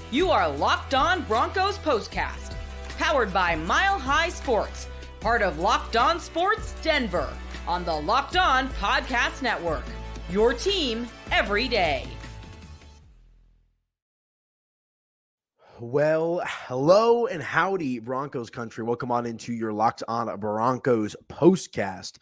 You are Locked On Broncos POSTCAST, powered by Mile High Sports, part of Locked On Sports Denver, on the Locked On Podcast Network. Your team every day. Well, hello and howdy, Broncos country. Welcome on into your Locked On Broncos postcast.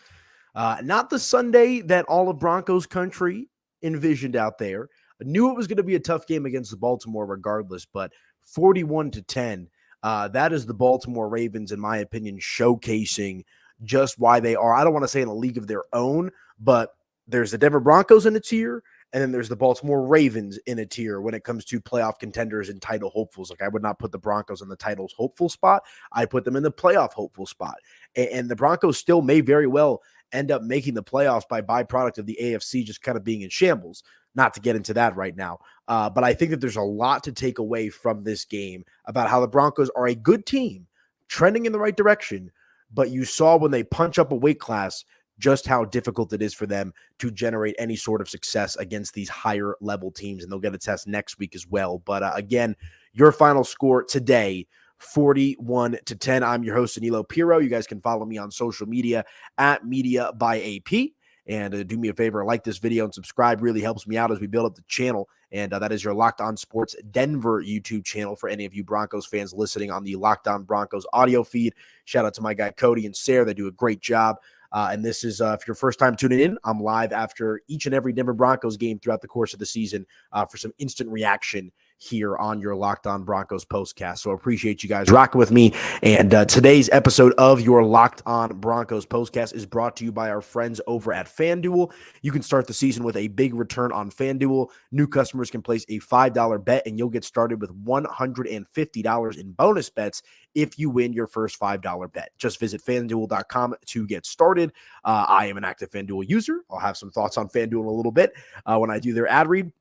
Not the Sunday that all of Broncos country envisioned out there. I knew it was going to be a tough game against the Baltimore regardless, but 41-10, that is the Baltimore Ravens, in my opinion, showcasing just why they are. I don't want to say in a league of their own, but there's the Denver Broncos in a tier, and then there's the Baltimore Ravens in a tier when it comes to playoff contenders and title hopefuls. Like, I would not put the Broncos in the title's hopeful spot. I put them in the playoff hopeful spot. And the Broncos still may very well end up making the playoffs by byproduct of the AFC just kind of being in shambles. Not to get into that right now. But I think that there's a lot to take away from this game about how the Broncos are a good team, trending in the right direction. But you saw when they punch up a weight class just how difficult it is for them to generate any sort of success against these higher level teams. And they'll get a test next week as well. But again, your final score today, 41-10. I'm your host, Aniello Piro. You guys can follow me on social media at Media by AP. And do me a favor, like this video and subscribe. Really helps me out as we build up the channel. And that is your Locked On Sports Denver YouTube channel for any of you Broncos fans listening on the Locked On Broncos audio feed. Shout out to my guy Cody and Sarah. They do a great job. And this is, if your first time tuning in, I'm live after each and every Denver Broncos game throughout the course of the season for some instant reaction here on your Locked On Broncos postcast. So I appreciate you guys rocking with me. And today's episode of your Locked On Broncos postcast is brought to you by our friends over at FanDuel. You can start the season with a big return on FanDuel. New customers can place a $5 bet and you'll get started with $150 in bonus bets if you win your first $5 bet. Just visit FanDuel.com to get started. I am an active FanDuel user. I'll have some thoughts on FanDuel in a little bit when I do their ad read.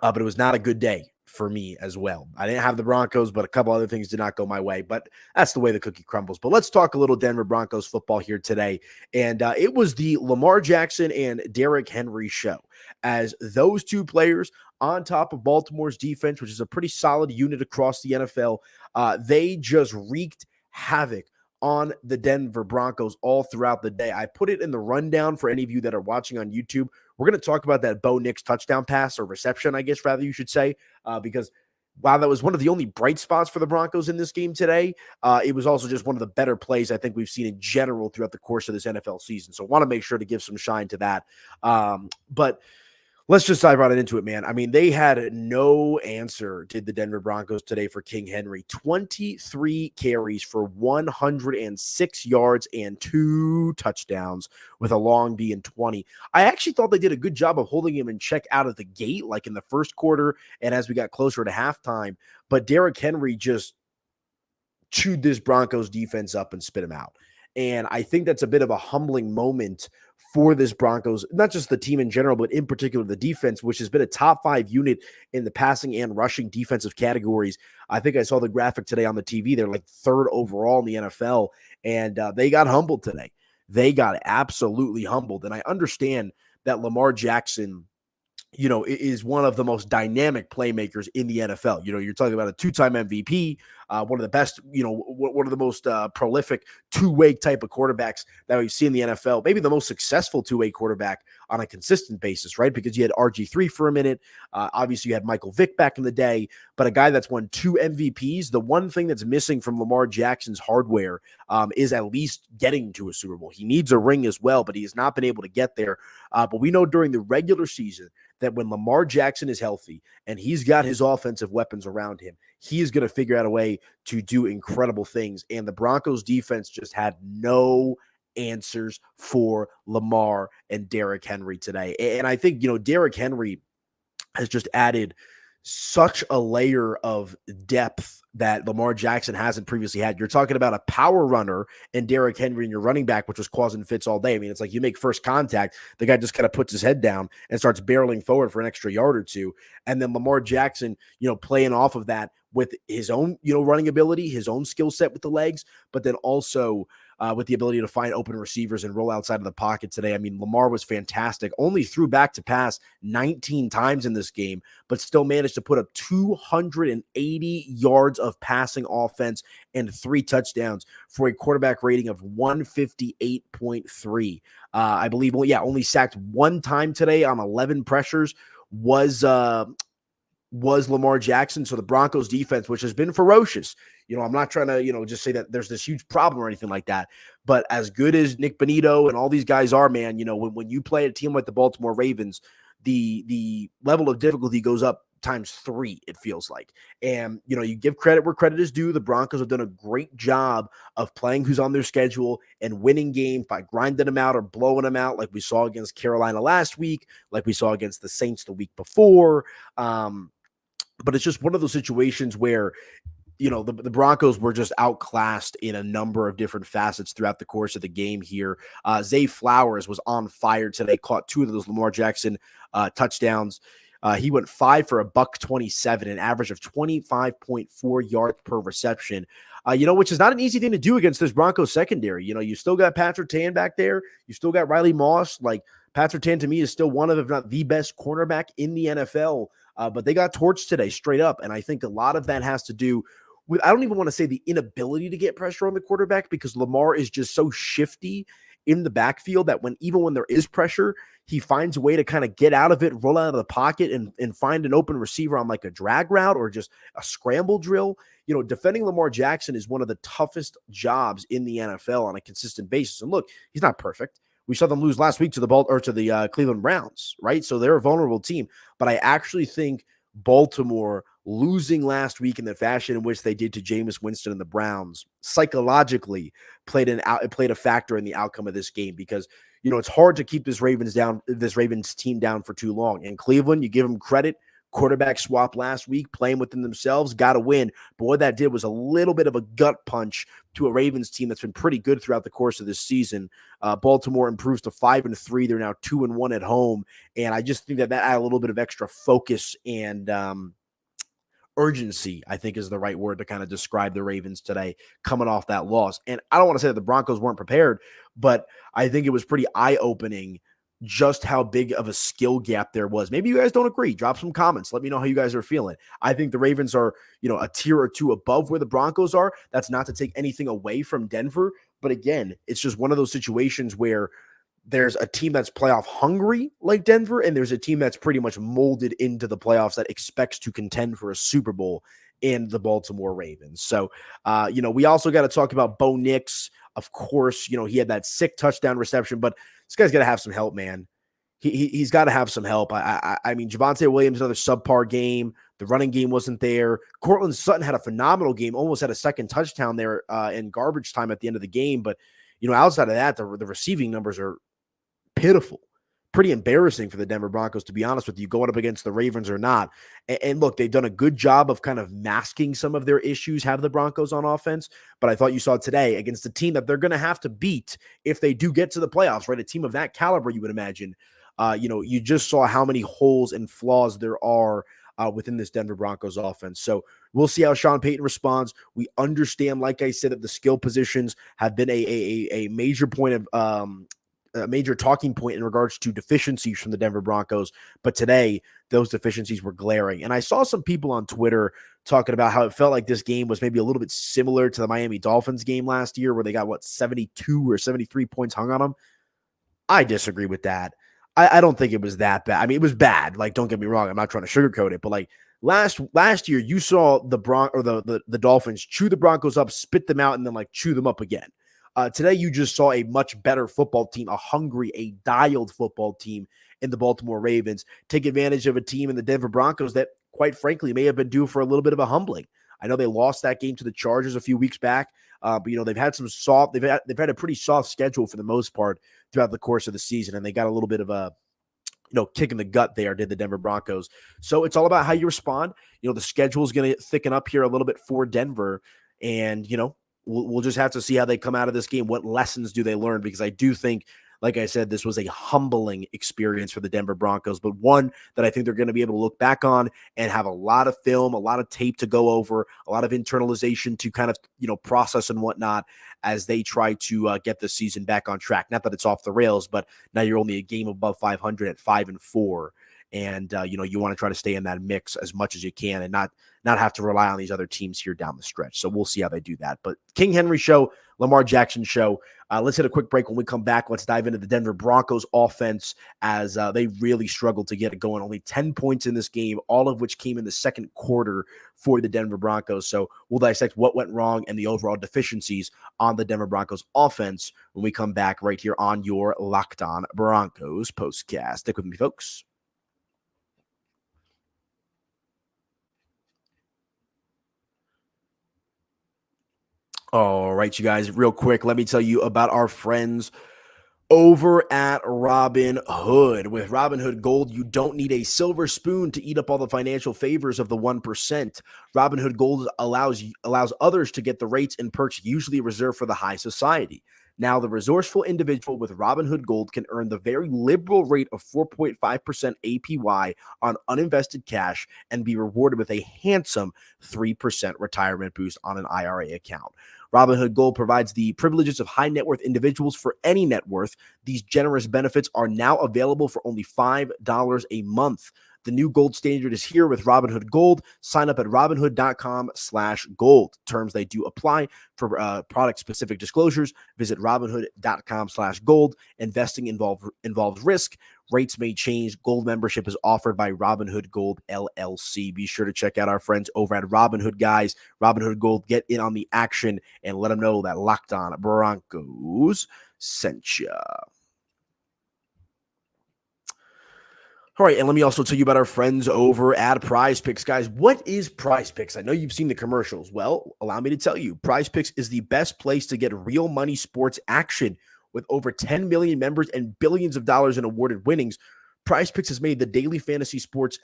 But it was not a good day for me as well. I didn't have the Broncos, but a couple other things did not go my way. But that's the way the cookie crumbles. But let's talk a little Denver Broncos football here today. And it was the Lamar Jackson and Derrick Henry show, as those two players on top of Baltimore's defense, which is a pretty solid unit across the NFL, they just wreaked havoc on the Denver Broncos all throughout the day. I put it in the rundown for any of you that are watching on YouTube. We're going to talk about that Bo Nix touchdown pass, or reception, I guess, rather you should say, because while that was one of the only bright spots for the Broncos in this game today, it was also just one of the better plays I think we've seen in general throughout the course of this NFL season. So I want to make sure to give some shine to that. But let's just dive right into it, man. I mean, they had no answer, did the Denver Broncos today, for King Henry. 23 carries for 106 yards and 2 touchdowns with a long B and 20. I actually thought they did a good job of holding him in check out of the gate, like in the first quarter and as we got closer to halftime. But Derrick Henry just chewed this Broncos defense up and spit him out. And I think that's a bit of a humbling moment for this Broncos, not just the team in general, but in particular the defense, which has been a top 5 unit in the passing and rushing defensive categories. I think I saw the graphic today on the TV. They're like 3rd overall in the NFL, and they got humbled today. They got absolutely humbled. And I understand that Lamar Jackson, you know, is one of the most dynamic playmakers in the NFL. You know, you're talking about a 2-time MVP, one of the best, you know, one of the most prolific two-way type of quarterbacks that we see in the NFL, maybe the most successful two-way quarterback on a consistent basis, right? Because you had RG3 for a minute. Obviously, you had Michael Vick back in the day, but a guy that's won 2 MVPs. The one thing that's missing from Lamar Jackson's hardware is at least getting to a Super Bowl. He needs a ring as well, but he has not been able to get there. But we know during the regular season that when Lamar Jackson is healthy and he's got his offensive weapons around him, he is going to figure out a way to do incredible things. And the Broncos defense just had no answers for Lamar and Derrick Henry today. And I think, you know, Derrick Henry has just added such a layer of depth that Lamar Jackson hasn't previously had. You're talking about a power runner and Derrick Henry and your running back, which was causing fits all day. I mean, it's like you make first contact, the guy just kind of puts his head down and starts barreling forward for an extra yard or two. And then Lamar Jackson, you know, playing off of that with his own, you know, running ability, his own skill set with the legs, but then also with the ability to find open receivers and roll outside of the pocket today. I mean, Lamar was fantastic. Only threw back to pass 19 times in this game, but still managed to put up 280 yards of passing offense and 3 touchdowns for a quarterback rating of 158.3. I believe, only sacked 1 time today on 11 pressures was Lamar Jackson. So the Broncos defense, which has been ferocious, I'm not trying to, just say that there's this huge problem or anything like that, but as good as Nick Bonito and all these guys are, man, when you play a team like the Baltimore Ravens, the level of difficulty goes up times 3, it feels like. And, you give credit where credit is due. The Broncos have done a great job of playing who's on their schedule and winning games by grinding them out or blowing them out, like we saw against Carolina last week, like we saw against the Saints the week before. But it's just one of those situations where, the Broncos were just outclassed in a number of different facets throughout the course of the game here. Zay Flowers was on fire today, caught 2 of those Lamar Jackson touchdowns. He went 5 for $127, an average of 25.4 yards per reception, which is not an easy thing to do against this Broncos secondary. You still got Patrick Surtain back there. You still got Riley Moss. Like, Patrick Surtain to me is still one of, if not the best cornerback in the NFL. But they got torched today straight up. And I think a lot of that has to do with, I don't even want to say the inability to get pressure on the quarterback, because Lamar is just so shifty in the backfield that even when there is pressure, he finds a way to kind of get out of it, roll out of the pocket and find an open receiver on like a drag route or just a scramble drill. Defending Lamar Jackson is one of the toughest jobs in the NFL on a consistent basis. And look, he's not perfect. We saw them lose last week to the Cleveland Browns, right? So they're a vulnerable team. But I actually think Baltimore losing last week in the fashion in which they did to Jameis Winston and the Browns psychologically played a factor in the outcome of this game, because it's hard to keep this Ravens team down for too long. In Cleveland, you give them credit. Quarterback swap last week, playing within themselves, got to win. But what that did was a little bit of a gut punch to a Ravens team that's been pretty good throughout the course of this season. Baltimore improves to 5-3. They're now 2-1 at home. And I just think that added a little bit of extra focus and urgency, I think is the right word to kind of describe the Ravens today coming off that loss. And I don't want to say that the Broncos weren't prepared, but I think it was pretty eye-opening just how big of a skill gap there was. Maybe you guys don't agree. Drop some comments. Let me know how you guys are feeling. I think the Ravens are, a tier or 2 above where the Broncos are. That's not to take anything away from Denver. But again, it's just one of those situations where there's a team that's playoff hungry like Denver, and there's a team that's pretty much molded into the playoffs that expects to contend for a Super Bowl in the Baltimore Ravens. So, we also got to talk about Bo Nix. Of course, he had that sick touchdown reception, but this guy's got to have some help, man. He's got to have some help. I mean, Javonte Williams, another subpar game. The running game wasn't there. Cortland Sutton had a phenomenal game, almost had a second touchdown there in garbage time at the end of the game. But, outside of that, the receiving numbers are pitiful. Pretty embarrassing for the Denver Broncos, to be honest with you, going up against the Ravens or not. And look, they've done a good job of kind of masking some of their issues, have the Broncos on offense. But I thought you saw today against a team that they're going to have to beat if they do get to the playoffs, right? A team of that caliber, you would imagine. You just saw how many holes and flaws there are within this Denver Broncos offense. So we'll see how Sean Payton responds. We understand, like I said, that the skill positions have been a major point of a major talking point in regards to deficiencies from the Denver Broncos. But today, those deficiencies were glaring. And I saw some people on Twitter talking about how it felt like this game was maybe a little bit similar to the Miami Dolphins game last year, where they got, 72 or 73 points hung on them. I disagree with that. I don't think it was that bad. I mean, it was bad. Like, don't get me wrong. I'm not trying to sugarcoat it, but like last year, you saw the Dolphins chew the Broncos up, spit them out, and then like chew them up again. Today, you just saw a much better football team, a hungry, a dialed football team in the Baltimore Ravens take advantage of a team in the Denver Broncos that, quite frankly, may have been due for a little bit of a humbling. I know they lost that game to the Chargers a few weeks back, but they've had they've had a pretty soft schedule for the most part throughout the course of the season, and they got a little bit of a kick in the gut there, did the Denver Broncos. So it's all about how you respond. The schedule is going to thicken up here a little bit for Denver, and we'll just have to see how they come out of this game. What lessons do they learn? Because I do think like I said, this was a humbling experience for the Denver Broncos, but one that I think they're going to be able to look back on and have a lot of film, a lot of tape to go over, a lot of internalization to kind of, process and whatnot as they try to get the season back on track. Not that it's off the rails, but now you're only a game above 500 at 5-4. And, you want to try to stay in that mix as much as you can and not have to rely on these other teams here down the stretch. So we'll see how they do that. But King Henry show, Lamar Jackson show. Let's hit a quick break. When we come back, let's dive into the Denver Broncos offense as they really struggled to get it going. Only 10 points in this game, all of which came in the second quarter for the Denver Broncos. So we'll dissect what went wrong and the overall deficiencies on the Denver Broncos offense when we come back right here on your Locked On Broncos postcast. Stick with me, folks. All right, you guys, real quick, let me tell you about our friends over at Robinhood. With Robinhood Gold, you don't need a silver spoon to eat up all the financial favors of the 1%. Robinhood Gold allows others to get the rates and perks usually reserved for the high society. Now, the resourceful individual with Robinhood Gold can earn the very liberal rate of 4.5% APY on uninvested cash and be rewarded with a handsome 3% retirement boost on an IRA account. Robinhood Gold provides the privileges of high net worth individuals for any net worth. These generous benefits are now available for only $5 a month. The new gold standard is here with Robinhood Gold. Sign up at robinhood.com/gold. Terms they do apply. For product-specific disclosures, visit robinhood.com/gold. Investing involves risk. Rates may change. Gold membership is offered by Robinhood Gold LLC. Be sure to check out our friends over at Robinhood, guys. Robinhood Gold, get in on the action and let them know that Locked On Broncos sent you. All right, and let me also tell you about our friends over at Prize Picks. Guys, what is Prize Picks? I know you've seen the commercials. Well, allow me to tell you, Prize Picks is the best place to get real money sports action. With over 10 million members and billions of dollars in awarded winnings, Prize Picks has made daily fantasy sports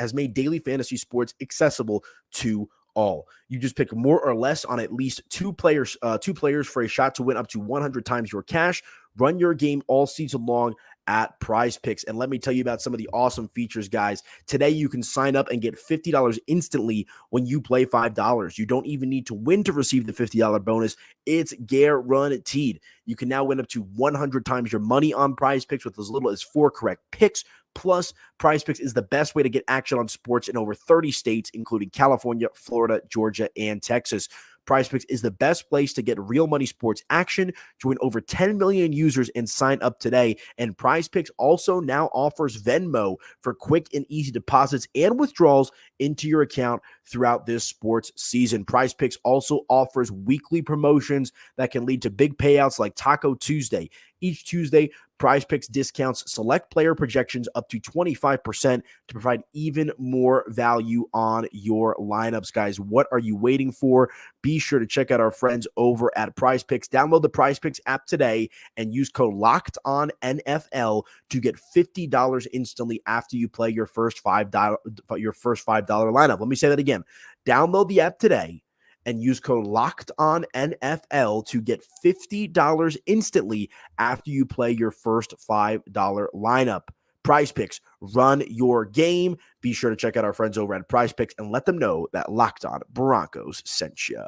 accessible to all. You just pick more or less on at least two players for a shot to win up to 100 times your cash. Run your game all season long at Prize Picks. And let me tell you about some of the awesome features, guys. Today, you can sign up and get $50 instantly when you play $5. You don't even need to win to receive the $50 bonus. It's guaranteed. You can now win up to 100 times your money on Prize Picks with as little as 4 correct picks. Plus, Prize Picks is the best way to get action on sports in over 30 states, including California, Florida, Georgia, and Texas. Prize Picks is the best place to get real money sports action. Join over 10 million users and sign up today. And Prize Picks also now offers Venmo for quick and easy deposits and withdrawals into your account throughout this sports season. Prize Picks also offers weekly promotions that can lead to big payouts like Taco Tuesday. Each Tuesday, Prize Picks discounts select player projections up to 25% to provide even more value on your lineups, guys. What are you waiting for? Be sure to check out our friends over at Prize Picks. Download the Prize Picks app today and use code LOCKEDONNFL to get $50 instantly after you play your first $5 lineup. Let me say that again. Download the app today and use code LOCKEDONNFL to get $50 instantly after you play your first $5 lineup. Prize Picks, run your game. Be sure to check out our friends over at Prize Picks and let them know that Locked On Broncos sent you.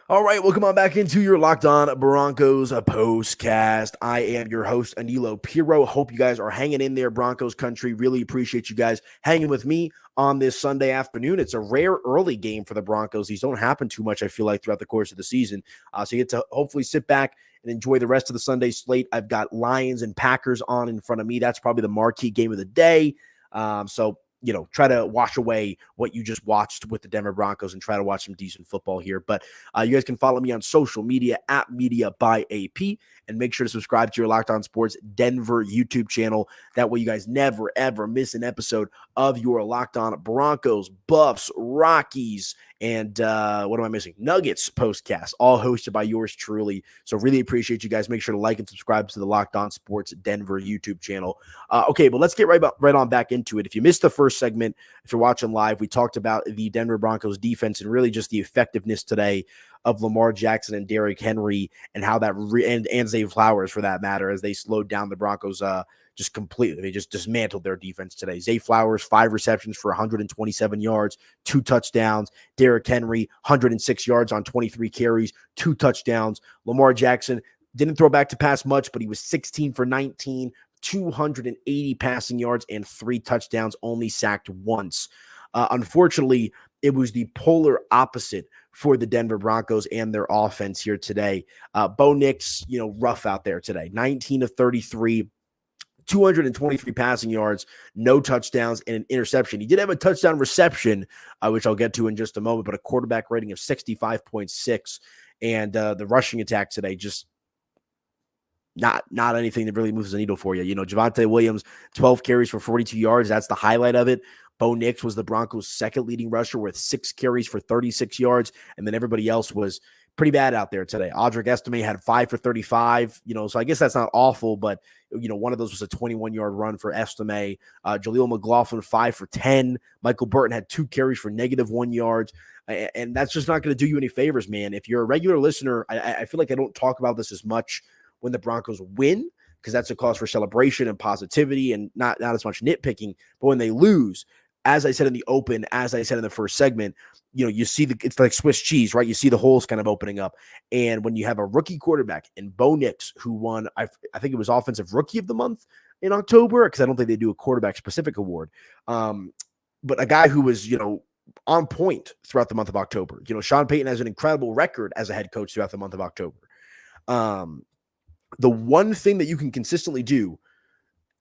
All right, welcome on back into your Locked On Broncos postcast. I am your host, Aniello Piro. Hope you guys are hanging in there, Broncos country. Really appreciate you guys hanging with me on this Sunday afternoon. It's a rare early game for the Broncos. These don't happen too much, I feel like, throughout the course of the season. So you get to hopefully sit back and enjoy the rest of the Sunday slate. I've got Lions and Packers on in front of me. That's probably the marquee game of the day. Try to wash away what you just watched with the Denver Broncos and try to watch some decent football here. But you guys can follow me on social media at Media by AP and make sure to subscribe to your Locked On Sports Denver YouTube channel. That way you guys never, ever miss an episode of your Locked On Broncos, Buffs, Rockies, and what am I missing? Nuggets postcast, all hosted by yours truly. So really appreciate you guys. Make sure to like and subscribe to the Locked On Sports Denver YouTube channel. Okay, but let's get right on back into it. If you missed the first segment, if you're watching live, we talked about the Denver Broncos defense and really just the effectiveness today of Lamar Jackson and Derrick Henry, and how that and Zay Flowers for that matter, as they slowed down the Broncos just completely. They just dismantled their defense today. Zay Flowers, 5 receptions for 127 yards, 2 touchdowns. Derrick Henry, 106 yards on 23 carries, 2 touchdowns. Lamar Jackson didn't throw back to pass much, but he was 16 for 19, 280 passing yards and 3 touchdowns, only sacked once. Unfortunately, it was the polar opposite for the Denver Broncos and their offense here today. Bo Nix, rough out there today. 19 of 33, 223 passing yards, no touchdowns, and an interception. He did have a touchdown reception, which I'll get to in just a moment, but a quarterback rating of 65.6. And the rushing attack today, just not anything that really moves the needle for you. Javonte Williams, 12 carries for 42 yards. That's the highlight of it. Bo Nix was the Broncos' second leading rusher with 6 carries for 36 yards. And then everybody else was pretty bad out there today. Audric Estime had 5 for 35, so I guess that's not awful, but, one of those was a 21-yard run for Estime. Jaleel McLaughlin, 5 for 10. Michael Burton had 2 carries for -1 yards. And that's just not going to do you any favors, man. If you're a regular listener, I feel like I don't talk about this as much when the Broncos win, because that's a cause for celebration and positivity and not as much nitpicking. But when they lose, as I said in the open, as I said in the first segment, you see it's like Swiss cheese, right? You see the holes kind of opening up. And when you have a rookie quarterback in Bo Nix, who won, I think it was Offensive Rookie of the Month in October, because I don't think they do a quarterback specific award. But a guy who was, on point throughout the month of October. Sean Payton has an incredible record as a head coach throughout the month of October. The one thing that you can consistently do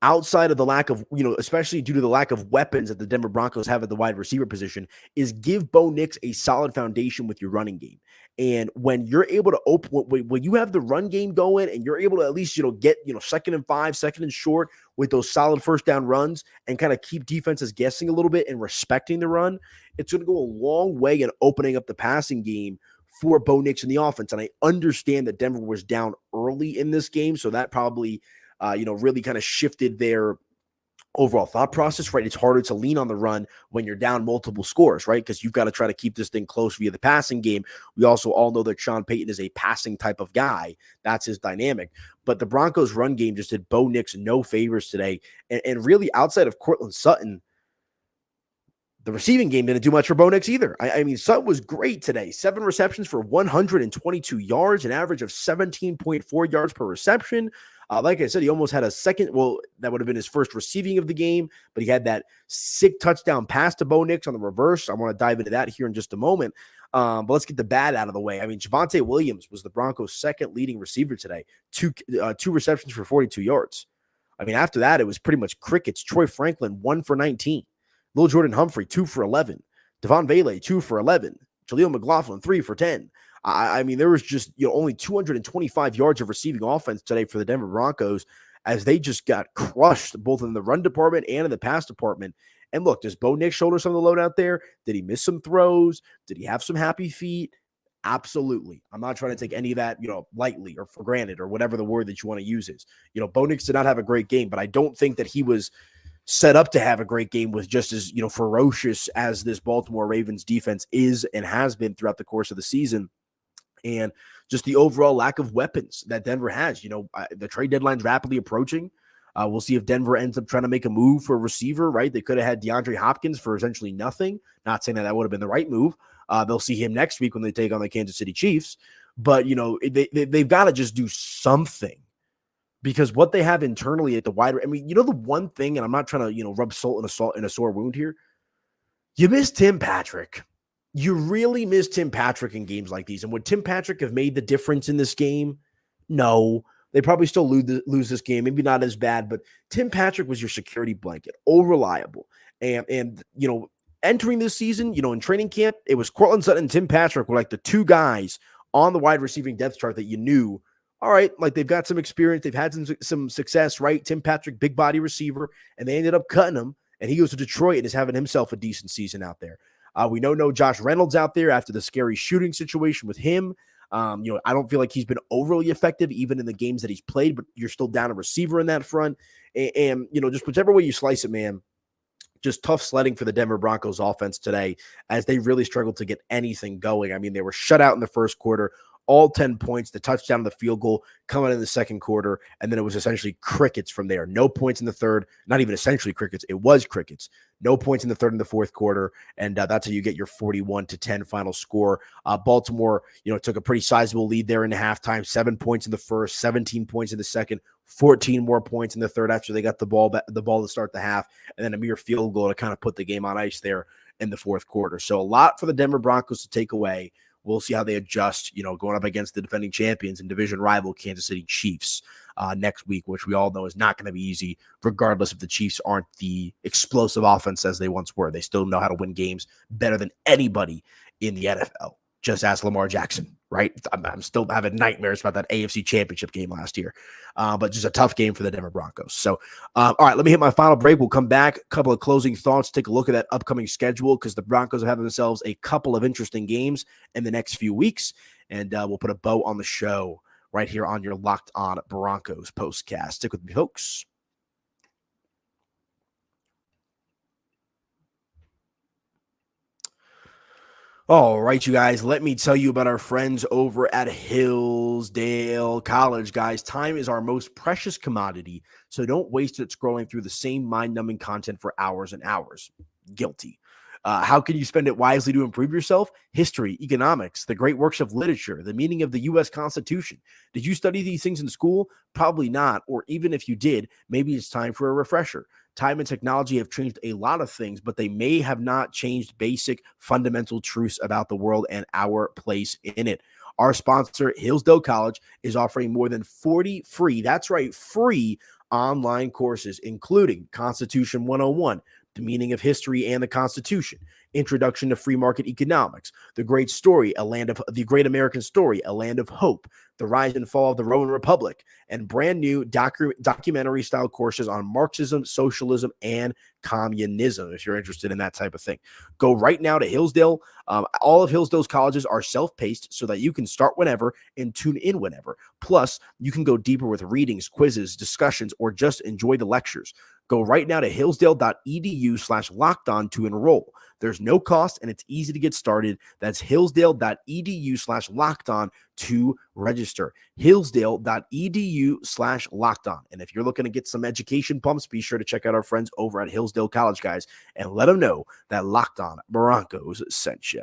outside of the lack of, especially due to the lack of weapons that the Denver Broncos have at the wide receiver position, is give Bo Nix a solid foundation with your running game. And when you're able to when you have the run game going and you're able to at least, get, 2nd and 5, 2nd and short with those solid first down runs and kind of keep defenses guessing a little bit and respecting the run, it's going to go a long way in opening up the passing game for Bo Nix in the offense. And I understand that Denver was down early in this game, so that probably really kind of shifted their overall thought process, right? It's harder to lean on the run when you're down multiple scores, right? Because you've got to try to keep this thing close via the passing game. We also all know that Sean Payton is a passing type of guy. That's his dynamic. But the Broncos run game just did Bo Nix no favors today. And really, outside of Courtland Sutton, the receiving game didn't do much for Bo Nix either. I mean, Sutton was great today. 7 receptions for 122 yards, an average of 17.4 yards per reception. Like I said, he almost had a second. Well, that would have been his first receiving of the game, but he had that sick touchdown pass to Bo Nix on the reverse. I want to dive into that here in just a moment. But let's get the bad out of the way. I mean, Javonte Williams was the Broncos' second leading receiver today. 2 receptions for 42 yards. I mean, after that, it was pretty much crickets. Troy Franklin, 1 for 19. Lil Jordan Humphrey, 2 for 11. Devon Vele, 2 for 11. Jaleel McLaughlin, 3 for 10. I mean, there was just only 225 yards of receiving offense today for the Denver Broncos, as they just got crushed both in the run department and in the pass department. And look, does Bo Nix shoulder some of the load out there? Did he miss some throws? Did he have some happy feet? Absolutely. I'm not trying to take any of that, lightly or for granted or whatever the word that you want to use is. Bo Nix did not have a great game, but I don't think that he was set up to have a great game with just as, ferocious as this Baltimore Ravens defense is and has been throughout the course of the season. And just the overall lack of weapons that Denver has. The trade deadline's rapidly approaching. We'll see if Denver ends up trying to make a move for a receiver, right? They could have had DeAndre Hopkins for essentially nothing. Not saying that would have been the right move. They'll see him next week when they take on the Kansas City Chiefs. But, they've got to just do something, because what they have internally at the wide, the one thing, and I'm not trying to, rub salt in a sore wound here. You miss Tim Patrick. You really miss Tim Patrick in games like these. And would Tim Patrick have made the difference in this game? No. They probably still lose this game. Maybe not as bad, but Tim Patrick was your security blanket. Oh, reliable. And entering this season, in training camp, it was Courtland Sutton and Tim Patrick were like the 2 guys on the wide receiving depth chart that you knew, all right, like they've got some experience. They've had some success, right? Tim Patrick, big body receiver, and they ended up cutting him. And he goes to Detroit and is having himself a decent season out there. We know no Josh Reynolds out there after the scary shooting situation with him. I don't feel like he's been overly effective even in the games that he's played, but you're still down a receiver in that front. And just whichever way you slice it, man, just tough sledding for the Denver Broncos offense today as they really struggled to get anything going. I mean, they were shut out in the first quarter, all 10 points, the touchdown, the field goal coming in the second quarter, and then it was essentially crickets from there. No points in the third, not even essentially crickets. It was crickets. No points in the third and the fourth quarter, and that's how you get your 41-10 final score. Baltimore, took a pretty sizable lead there in the halftime, 7 points in the first, 17 points in the second, 14 more points in the third after they got the ball to start the half, and then a mere field goal to kind of put the game on ice there in the fourth quarter. So a lot for the Denver Broncos to take away. We'll see how they adjust, going up against the defending champions and division rival Kansas City Chiefs next week, which we all know is not going to be easy, regardless if the Chiefs aren't the explosive offense as they once were. They still know how to win games better than anybody in the NFL. Just ask Lamar Jackson, right? I'm still having nightmares about that AFC Championship game last year, but just a tough game for the Denver Broncos. So, all right, let me hit my final break. We'll come back. A couple of closing thoughts. Take a look at that upcoming schedule because the Broncos are having themselves a couple of interesting games in the next few weeks, and we'll put a bow on the show right here on your Locked On Broncos postcast. Stick with me, folks. All right, you guys, let me tell you about our friends over at Hillsdale College. Guys, time is our most precious commodity, so don't waste it scrolling through the same mind-numbing content for hours and hours. Guilty. How can you spend it wisely to improve yourself? History, economics, the great works of literature, the meaning of the U.S. Constitution. Did you study these things in school? Probably not, or even if you did, maybe it's time for a refresher. Time and technology have changed a lot of things, but they may have not changed basic fundamental truths about the world and our place in it. Our sponsor, Hillsdale College, is offering more than 40 free, that's right, free online courses, including Constitution 101, the meaning of history and the Constitution, Introduction to Free Market Economics, The Great Story, the Great American Story, A Land of Hope, The Rise and Fall of the Roman Republic, and brand new documentary-style courses on Marxism, socialism, and communism, if you're interested in that type of thing. Go right now to Hillsdale. All of Hillsdale's colleges are self-paced so that you can start whenever and tune in whenever. Plus, you can go deeper with readings, quizzes, discussions, or just enjoy the lectures. Go right now to hillsdale.edu/lockedon to enroll. There's no cost and it's easy to get started. That's hillsdale.edu/lockedon to register. Hillsdale.edu/lockedon. And if you're looking to get some education pumps, be sure to check out our friends over at Hillsdale College, guys, and let them know that Locked On Broncos sent you.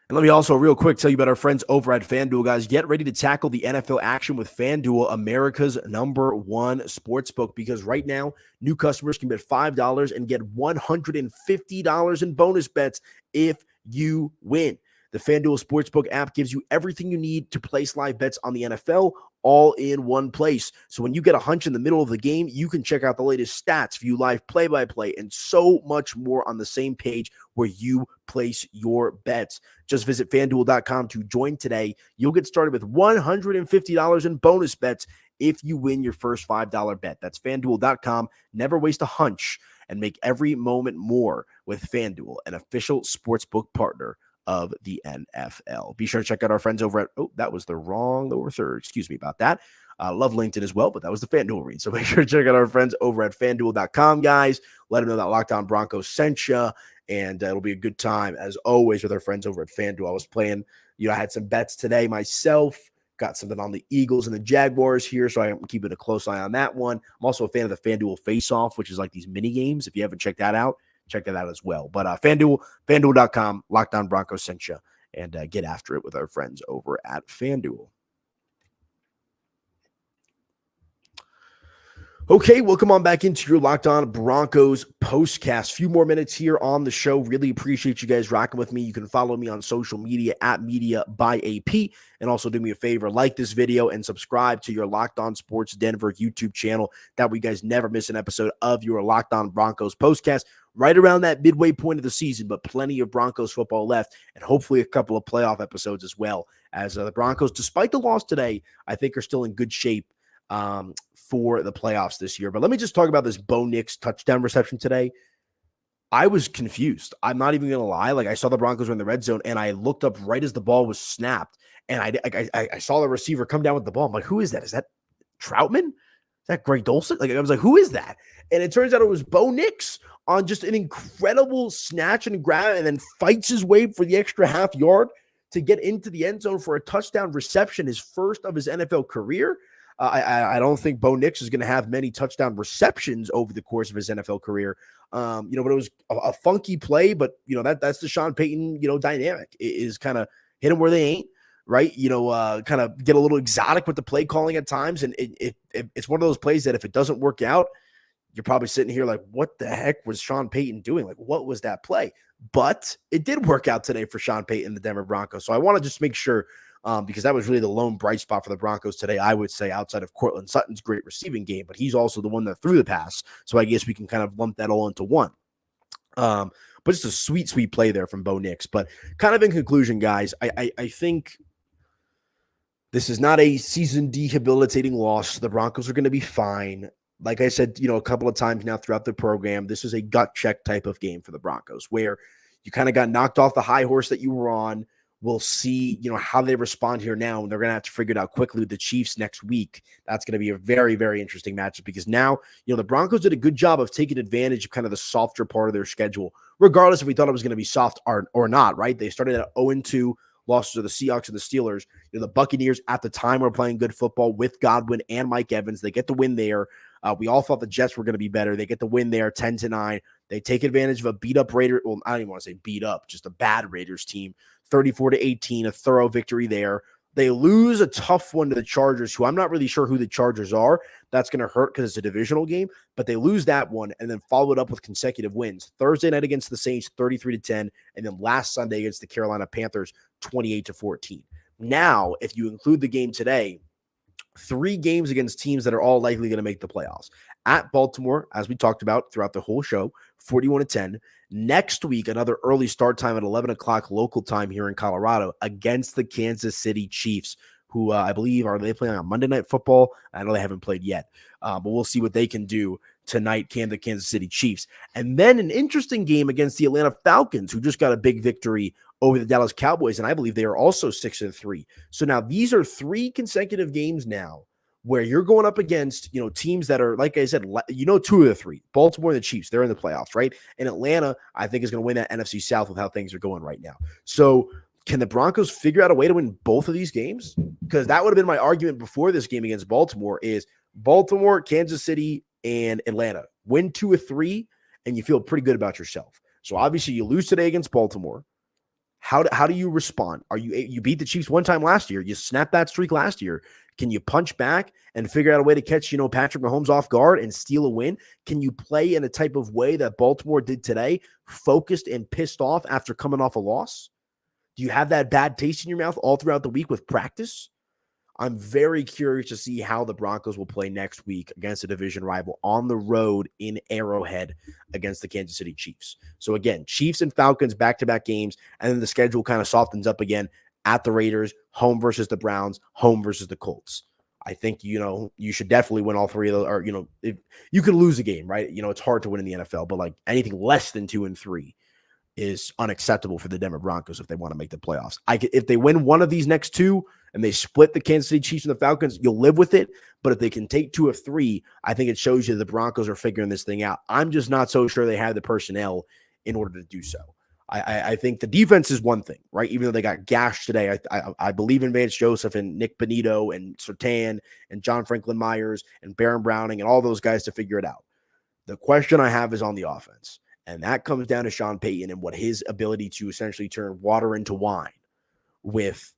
And let me also real quick tell you about our friends over at FanDuel, guys. Get ready to tackle the NFL action with FanDuel, America's #1 sportsbook, because right now, new customers can bet $5 and get $150 in bonus bets if you win. The FanDuel Sportsbook app gives you everything you need to place live bets on the NFL all in one place. So when you get a hunch in the middle of the game, you can check out the latest stats, view live play-by-play, and so much more on the same page where you place your bets. Just visit FanDuel.com to join today. You'll get started with $150 in bonus bets if you win your first $5 bet. That's FanDuel.com. Never waste a hunch and make every moment more with FanDuel, an official sportsbook partner of the NFL. Be sure to check out our friends over at, that was the wrong lower third. Excuse me about that. Love LinkedIn as well, but that was the FanDuel read. So make sure to check out our friends over at FanDuel.com, guys. Let them know that Locked On Broncos sent you, and it'll be a good time, as always, with our friends over at FanDuel. I was playing, I had some bets today myself. Got something on the Eagles and the Jaguars here, so I'm keeping a close eye on that one. I'm also a fan of the FanDuel Face-Off, which is like these mini games. If you haven't checked that out, check that out as well. But FanDuel.com, Locked On Broncos sent you, and get after it with our friends over at FanDuel. Okay, welcome on back into your Locked On Broncos postcast. Few more minutes here on the show. Really appreciate you guys rocking with me. You can follow me on social media at Media by AP, and also do me a favor, like this video and subscribe to your Locked On Sports Denver YouTube channel. That way you guys never miss an episode of your Locked On Broncos postcast. Right around that midway point of the season, but plenty of Broncos football left, and hopefully a couple of playoff episodes as well, as the Broncos, despite the loss today, I think are still in good shape for the playoffs this year. But let me just talk about this Bo Nix touchdown reception today. I was confused. I'm not even going to lie. Like, I saw the Broncos were in the red zone, and I looked up right as the ball was snapped, and I saw the receiver come down with the ball. I'm like, who is that? Is that Troutman? Is that Greg Dulcich? Like, I was like, who is that? And it turns out it was Bo Nix on just an incredible snatch and grab, and then fights his way for the extra half yard to get into the end zone for a touchdown reception, his first of his NFL career. I don't think Bo Nix is going to have many touchdown receptions over the course of his NFL career. But it was a funky play, but that's the Sean Payton, dynamic is kind of hit them where they ain't, right? Kind of get a little exotic with the play calling at times. And it's one of those plays that if it doesn't work out, you're probably sitting here like, what the heck was Sean Payton doing? Like, what was that play? But it did work out today for Sean Payton, the Denver Broncos. So I want to just make sure, because that was really the lone bright spot for the Broncos today, I would say, outside of Cortland Sutton's great receiving game, but he's also the one that threw the pass. So I guess we can kind of lump that all into one. But just a sweet, sweet play there from Bo Nix. But kind of in conclusion, guys, I think this is not a season debilitating loss. The Broncos are going to be fine. Like I said, a couple of times now throughout the program, this is a gut check type of game for the Broncos where you kind of got knocked off the high horse that you were on. We'll see, how they respond here now, and they're going to have to figure it out quickly with the Chiefs next week. That's going to be a very, very interesting matchup because now, the Broncos did a good job of taking advantage of kind of the softer part of their schedule, regardless if we thought it was going to be soft or not, right? They started at 0-2, losses to the Seahawks and the Steelers. The Buccaneers at the time were playing good football with Godwin and Mike Evans. They get the win there. We all thought the Jets were going to be better. They get the win there, 10-9. They take advantage of a beat-up Raiders. Well, I don't even want to say beat up, just a bad Raiders team. 34-18, a thorough victory there. They lose a tough one to the Chargers, who I'm not really sure who the Chargers are. That's going to hurt because it's a divisional game, but they lose that one and then follow it up with consecutive wins. Thursday night against the Saints, 33-10, and then last Sunday against the Carolina Panthers, 28-14. Now, if you include the game today, 3 games against teams that are all likely going to make the playoffs. At Baltimore, as we talked about throughout the whole show, 41-10. Next week, another early start time at 11 o'clock local time here in Colorado against the Kansas City Chiefs, who I believe are they playing on Monday Night Football? I know they haven't played yet, but we'll see what they can do tonight, the Kansas City Chiefs. And then an interesting game against the Atlanta Falcons, who just got a big victory over the Dallas Cowboys, and I believe they are also 6-3. So now these are 3 consecutive games now where you're going up against, teams that are, like I said, 2 of the 3, Baltimore and the Chiefs, they're in the playoffs, right? And Atlanta, I think, is going to win that NFC South with how things are going right now. So can the Broncos figure out a way to win both of these games? Because that would have been my argument before this game against Baltimore is Baltimore, Kansas City, and Atlanta. Win 2 of 3, and you feel pretty good about yourself. So obviously you lose today against Baltimore. How do you respond? You beat the Chiefs one time last year. You snapped that streak last year. Can you punch back and figure out a way to catch, Patrick Mahomes off guard and steal a win? Can you play in a type of way that Baltimore did today, focused and pissed off after coming off a loss? Do you have that bad taste in your mouth all throughout the week with practice? I'm very curious to see how the Broncos will play next week against a division rival on the road in Arrowhead against the Kansas City Chiefs. So again, Chiefs and Falcons back-to-back games, and then the schedule kind of softens up again at the Raiders, home versus the Browns, home versus the Colts. I think, you should definitely win all 3 of those, or, if you could lose a game, right? It's hard to win in the NFL, but like anything less than 2-3 is unacceptable for the Denver Broncos if they want to make the playoffs. If they win one of these next 2 and they split the Kansas City Chiefs and the Falcons, you'll live with it. But if they can take 2 of 3, I think it shows you the Broncos are figuring this thing out. I'm just not so sure they have the personnel in order to do so. I think the defense is one thing, right? Even though they got gashed today, I believe in Vance Joseph and Nick Bonito and Surtain and John Franklin Myers and Baron Browning and all those guys to figure it out. The question I have is on the offense. And that comes down to Sean Payton and what his ability to essentially turn water into wine with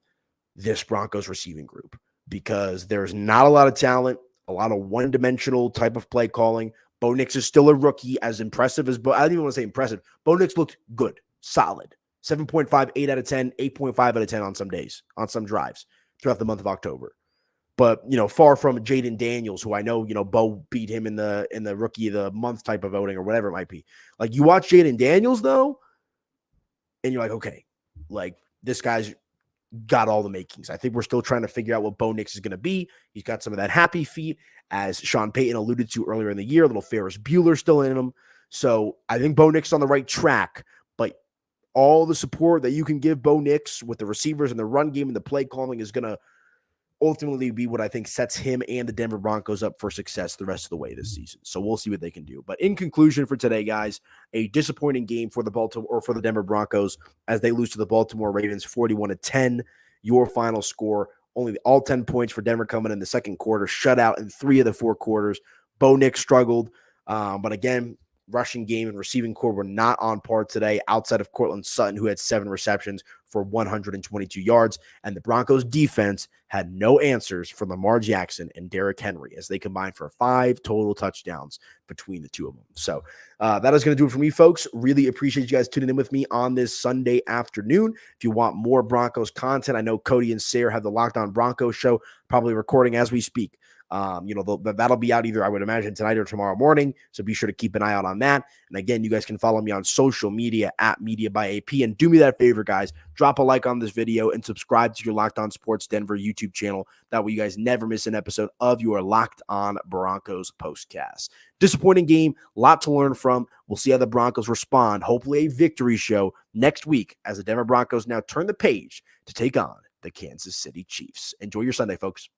this Broncos receiving group, because there's not a lot of talent, a lot of one-dimensional type of play calling. Bo Nix is still a rookie, as impressive as I don't even want to say impressive. Bo Nix looked good, solid. 7.5, 8 out of 10, 8.5 out of 10 on some days, on some drives throughout the month of October. But, far from Jaden Daniels, who I know, Bo beat him in the rookie of the month type of voting or whatever it might be. Like, you watch Jaden Daniels, though, and you're like, okay, like, this guy's got all the makings. I think we're still trying to figure out what Bo Nix is going to be. He's got some of that happy feet, as Sean Payton alluded to earlier in the year, a little Ferris Bueller still in him. So I think Bo Nix is on the right track, but all the support that you can give Bo Nix with the receivers and the run game and the play calling is going to ultimately be what I think sets him and the Denver Broncos up for success the rest of the way this season. So we'll see what they can do. But in conclusion for today, guys, a disappointing game for the Denver Broncos as they lose to the Baltimore Ravens 41-10. Your final score, only all 10 points for Denver coming in the second quarter, shutout in 3 of the 4 quarters. Bo Nix struggled, but again, rushing game and receiving core were not on par today outside of Cortland Sutton, who had 7 receptions for 122 yards. And the Broncos defense had no answers for Lamar Jackson and Derrick Henry as they combined for 5 total touchdowns between the two of them. So that is going to do it for me, folks. Really appreciate you guys tuning in with me on this Sunday afternoon. If you want more Broncos content, I know Cody and Sayre have the Locked On Broncos show probably recording as we speak. That'll be out either, I would imagine, tonight or tomorrow morning. So be sure to keep an eye out on that. And again, you guys can follow me on social media at Media by AP. And do me that favor, guys. Drop a like on this video and subscribe to your Locked On Sports Denver YouTube channel. That way you guys never miss an episode of your Locked On Broncos postcast. Disappointing game, a lot to learn from. We'll see how the Broncos respond. Hopefully a victory show next week as the Denver Broncos now turn the page to take on the Kansas City Chiefs. Enjoy your Sunday, folks.